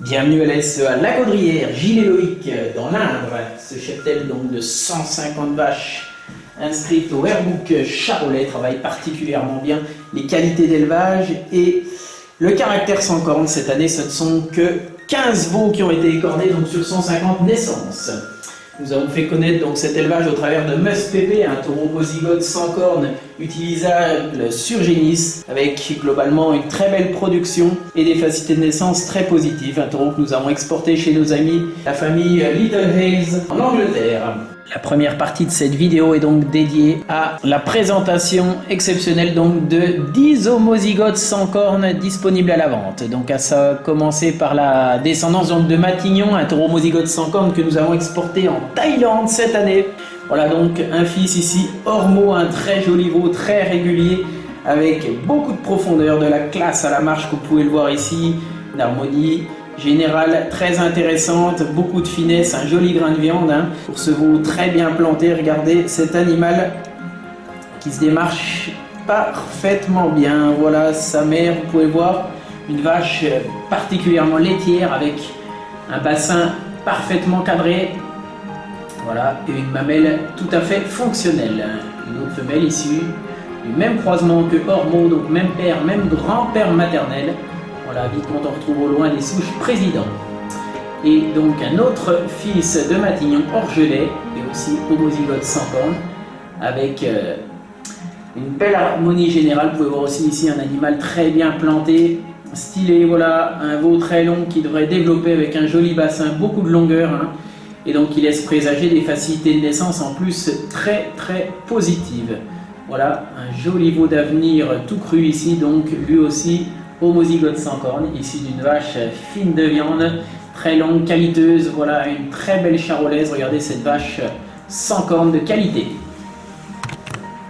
Bienvenue à la SEA La Gaudrière, Gilles et Loïc dans l'Indre. Ce cheptel donc de 150 vaches inscrites au Airbook Charolais travaille particulièrement bien les qualités d'élevage et le caractère sans cornes. Cette année, ce ne sont que 15 veaux qui ont été écornés donc sur 150 naissances. Nous avons fait connaître donc cet élevage au travers de Must Pépé, un taureau mozygote sans cornes utilisable sur génisse, avec globalement une très belle production et des facilités de naissance très positives. Un taureau que nous avons exporté chez nos amis, la famille Little Hayes en Angleterre. La première partie de cette vidéo est donc dédiée à la présentation exceptionnelle donc de 10 homozygotes sans cornes disponibles à la vente. Donc à ça commencer par la descendance donc de Matignon, un taureau homozygote sans cornes que nous avons exporté en Thaïlande cette année. Voilà donc un fils ici Ormeau, un très joli veau, très régulier, avec beaucoup de profondeur, de la classe à la marche que vous pouvez le voir ici, une harmonie générale très intéressante, beaucoup de finesse, un joli grain de viande pour ce veau très bien planté. Regardez cet animal qui se démarche parfaitement bien. Voilà sa mère, vous pouvez voir, une vache particulièrement laitière avec un bassin parfaitement cadré. Voilà, et une mamelle tout à fait fonctionnelle. Une autre femelle issue du même croisement que Ormeau, donc même père, même grand-père maternel. Voilà, vite quand on retrouve au loin les souches président. Et donc un autre fils de Matignon, Orgelet, et aussi homozygote sans cornes, avec une belle harmonie générale. Vous pouvez voir aussi ici un animal très bien planté, stylé. Voilà, un veau très long qui devrait développer avec un joli bassin, beaucoup de longueur. Et donc il laisse présager des facilités de naissance en plus très positives. Voilà, un joli veau d'avenir tout cru ici, donc lui aussi homozygote sans cornes, issu d'une vache fine de viande, très longue, qualiteuse. Voilà, une très belle charolaise. Regardez cette vache sans cornes de qualité.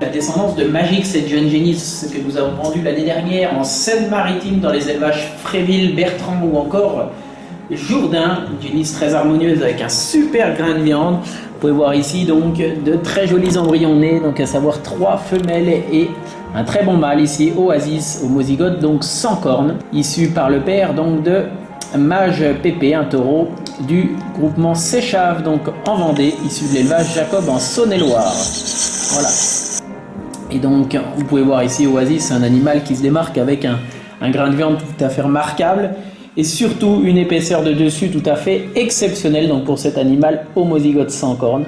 La descendance de Magic, cette jeune génisse que nous avons vendue l'année dernière en Seine-Maritime dans les élevages Fréville, Bertrand ou encore Jourdain, une génisse très harmonieuse avec un super grain de viande. Vous pouvez voir ici donc de très jolis embryons nés, donc à savoir 3 femelles et un très bon mâle ici, Oasis, homozygote donc sans cornes, issu par le père donc de Mage Pépé, un taureau du groupement Séchave donc en Vendée, issu de l'élevage Jacob en Saône-et-Loire. Voilà. Et donc vous pouvez voir ici Oasis, un animal qui se démarque avec un grain de viande tout à fait remarquable et surtout une épaisseur de dessus tout à fait exceptionnelle donc pour cet animal homozygote sans cornes,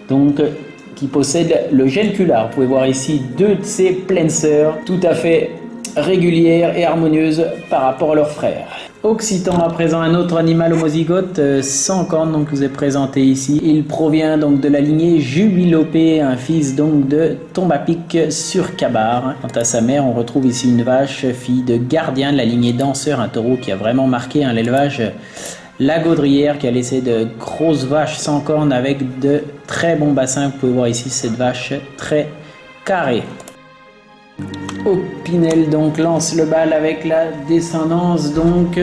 donc qui possède le gène culard. Vous pouvez voir ici 2 de ses pleines sœurs tout à fait régulières et harmonieuses par rapport à leurs frères. Occitan à présent, un autre animal homozygote sans cornes donc que vous ai présenté ici. Il provient donc de la lignée Jubilopée, un fils donc de Tombapic sur Cabar. Quant à sa mère, on retrouve ici une vache, fille de Gardien de la lignée Danseur, un taureau qui a vraiment marqué l'élevage La Gaudrière, qui a laissé de grosses vaches sans cornes avec de très bons bassins. Vous pouvez voir ici cette vache très carrée. Opinel donc lance le bal avec la descendance donc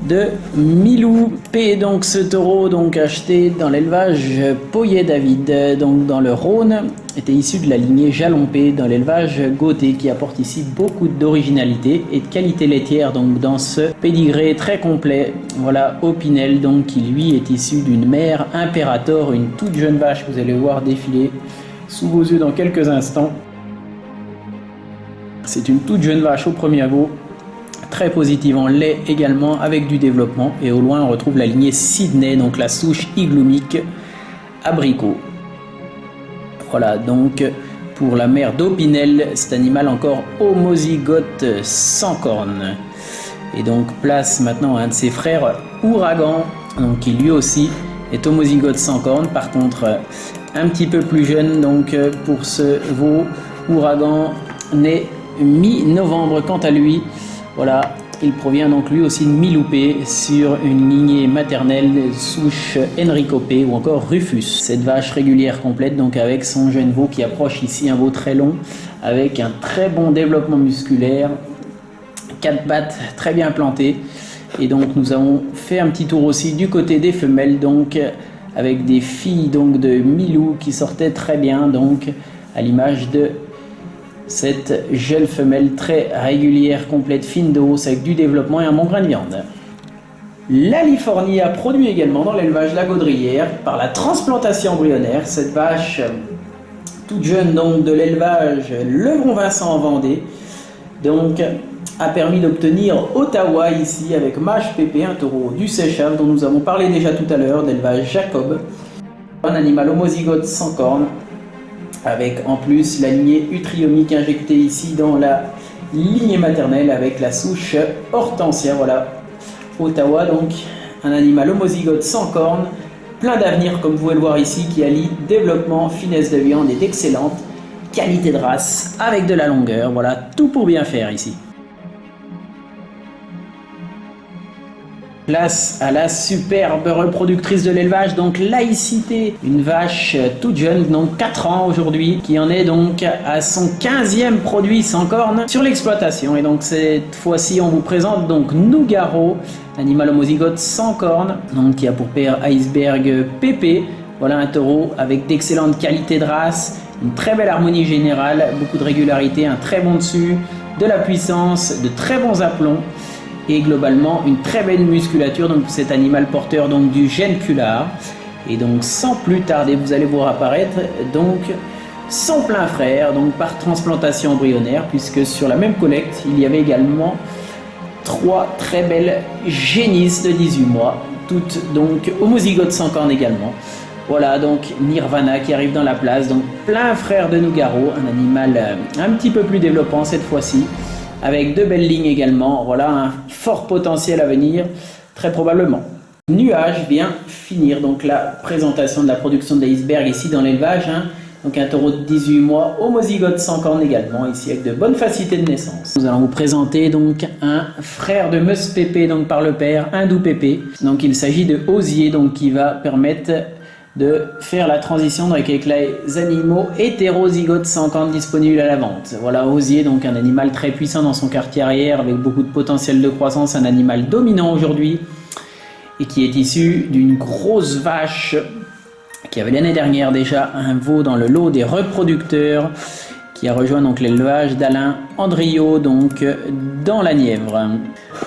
de Milou P. Donc ce taureau donc acheté dans l'élevage Poyet David donc dans le Rhône était issu de la lignée Jalon P dans l'élevage Gauthier, qui apporte ici beaucoup d'originalité et de qualité laitière donc dans ce pédigré très complet. Voilà Opinel donc qui lui est issu d'une mère Imperator, une toute jeune vache que vous allez voir défiler sous vos yeux dans quelques instants. C'est une toute jeune vache au premier veau, très positive en lait également, avec du développement. Et au loin, on retrouve la lignée Sydney, donc la souche igloumique abricot. Voilà donc pour la mère d'Opinel, cet animal encore homozygote sans cornes. Et donc place maintenant à un de ses frères, Ouragan, donc qui lui aussi est homozygote sans cornes. Par contre, un petit peu plus jeune donc pour ce veau, Ouragan né mi-novembre quant à lui. Voilà, il provient donc lui aussi de Miloupé sur une lignée maternelle souche Enrico P ou encore Rufus. Cette vache régulière complète donc avec son jeune veau qui approche ici, un veau très long avec un très bon développement musculaire, 4 pattes très bien plantées. Et donc nous avons fait un petit tour aussi du côté des femelles donc avec des filles donc de Milou qui sortaient très bien donc à l'image de cette jeune femelle très régulière, complète, fine de hausse avec du développement et un bon grain de viande. La Lifornie a produit également dans l'élevage La Gaudrière par la transplantation embryonnaire. Cette vache toute jeune donc de l'élevage Levron-Vincent en Vendée donc a permis d'obtenir Ottawa ici avec Mage Pépé, un taureau du Seychelles dont nous avons parlé déjà tout à l'heure, d'élevage Jacob. Un animal homozygote sans cornes avec en plus la lignée utriomique injectée ici dans la lignée maternelle avec la souche Hortensia. Voilà, Ottawa donc un animal homozygote sans cornes, plein d'avenir comme vous pouvez le voir ici, qui allie développement, finesse de viande et d'excellente qualité de race avec de la longueur. Voilà, tout pour bien faire ici. Place à la superbe reproductrice de l'élevage, donc Laïcité, une vache toute jeune, donc 4 ans aujourd'hui, qui en est donc à son 15e produit sans cornes sur l'exploitation. Et donc cette fois-ci on vous présente donc Nougaro, animal homozygote sans cornes, donc qui a pour père Iceberg Pépé. Voilà un taureau avec d'excellentes qualités de race, une très belle harmonie générale, beaucoup de régularité, un très bon dessus, de la puissance, de très bons aplombs. Et globalement une très belle musculature, donc cet animal porteur donc du gène Culard. Et donc sans plus tarder vous allez voir apparaître donc son plein frère, donc par transplantation embryonnaire, puisque sur la même collecte il y avait également 3 très belles génisses de 18 mois, toutes donc homozygotes sans cornes également. Voilà donc Nirvana qui arrive dans la place, donc plein frère de Nougaro, un animal un petit peu plus développant cette fois-ci, avec de belles lignes également. Voilà un fort potentiel à venir, très probablement. Nuage vient finir donc la présentation de la production d'Iceberg ici dans l'élevage. Donc un taureau de 18 mois, homozygote sans cornes également, ici avec de bonnes facilités de naissance. Nous allons vous présenter donc un frère de Meuse Pépé, donc par le père, Hindou Pépé. Donc il s'agit de Osier, donc qui va permettre de faire la transition avec les animaux hétérozygotes sans cornes disponibles à la vente. Voilà Osier, donc un animal très puissant dans son quartier arrière, avec beaucoup de potentiel de croissance, un animal dominant aujourd'hui, et qui est issu d'une grosse vache qui avait l'année dernière déjà un veau dans le lot des reproducteurs, qui a rejoint donc l'élevage d'Alain Andriot donc dans la Nièvre.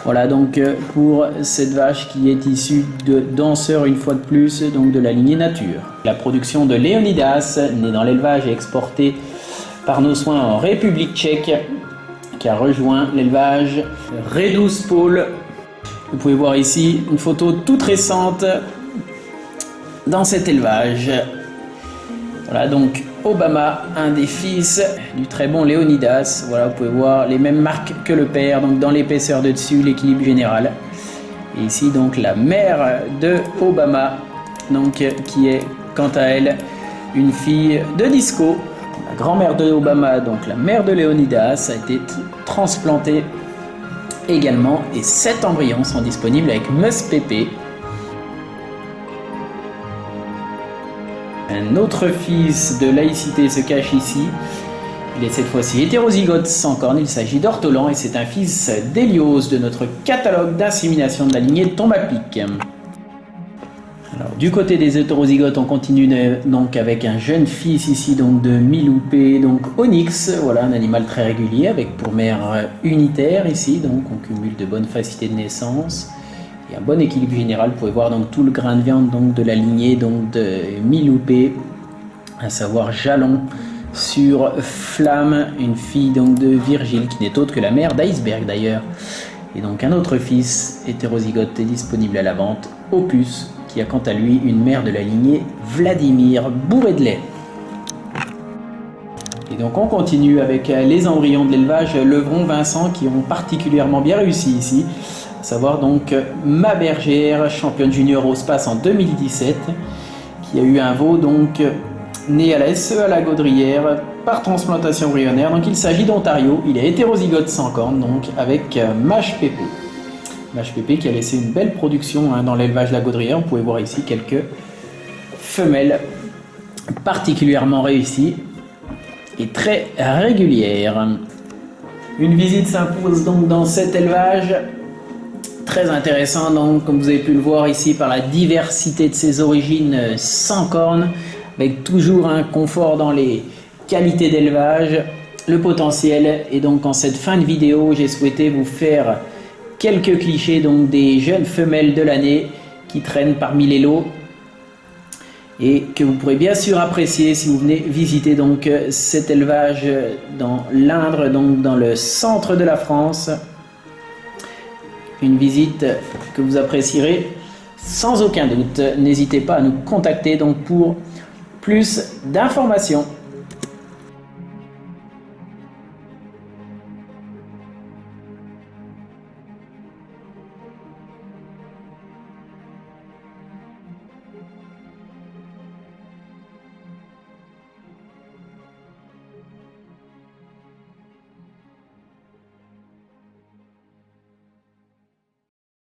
Voilà donc pour cette vache qui est issue de danseurs une fois de plus, donc de la lignée nature. La production de Léonidas, née dans l'élevage et exportée par nos soins en République tchèque, qui a rejoint l'élevage Redus Pôle. Vous pouvez voir ici une photo toute récente dans cet élevage. Voilà donc Obama, un des fils du très bon Léonidas. Voilà, vous pouvez voir les mêmes marques que le père, donc dans l'épaisseur de dessus, l'équilibre général. Et ici donc la mère de Obama, donc qui est quant à elle une fille de Disco. La grand-mère de Obama, donc la mère de Léonidas, a été transplantée également, et 7 embryons sont disponibles avec Meuse Pépé. Un autre fils de Laïcité se cache ici. Il est cette fois-ci hétérozygote sans cornes. Il s'agit d'Ortolan et c'est un fils d'Hélios de notre catalogue d'insémination de la lignée de Tombe à Pic. Alors, du côté des hétérozygotes, on continue donc avec un jeune fils ici donc de Miloupé, donc Onyx. Voilà un animal très régulier avec pour mère unitaire ici, donc on cumule de bonnes facilités de naissance. Et un bon équilibre général. Vous pouvez voir donc tout le grain de viande donc de la lignée donc de Miloupé, à savoir Jalon sur Flamme, une fille donc de Virgile qui n'est autre que la mère d'Iceberg d'ailleurs. Et donc un autre fils hétérozygote est disponible à la vente, Opus, qui a quant à lui une mère de la lignée Vladimir, bourré de lait. Et donc on continue avec les embryons de l'élevage Levron-Vincent qui ont particulièrement bien réussi ici. À savoir donc Ma Bergère, championne junior au Space en 2017, qui a eu un veau donc né à la SE à la Gaudrière par transplantation embryonnaire. Donc il s'agit d'Ontario, il est hétérozygote sans cornes, donc avec Mage Pépé. Mage Pépé qui a laissé une belle production dans l'élevage de la Gaudrière. Vous pouvez voir ici quelques femelles particulièrement réussies et très régulières. Une visite s'impose donc dans cet élevage. Très intéressant, donc, comme vous avez pu le voir ici, par la diversité de ses origines sans cornes, avec toujours un confort dans les qualités d'élevage, le potentiel. Et donc en cette fin de vidéo, j'ai souhaité vous faire quelques clichés donc des jeunes femelles de l'année qui traînent parmi les lots et que vous pourrez bien sûr apprécier si vous venez visiter donc cet élevage dans l'Indre, donc dans le centre de la France. Une visite que vous apprécierez sans aucun doute. N'hésitez pas à nous contacter donc pour plus d'informations.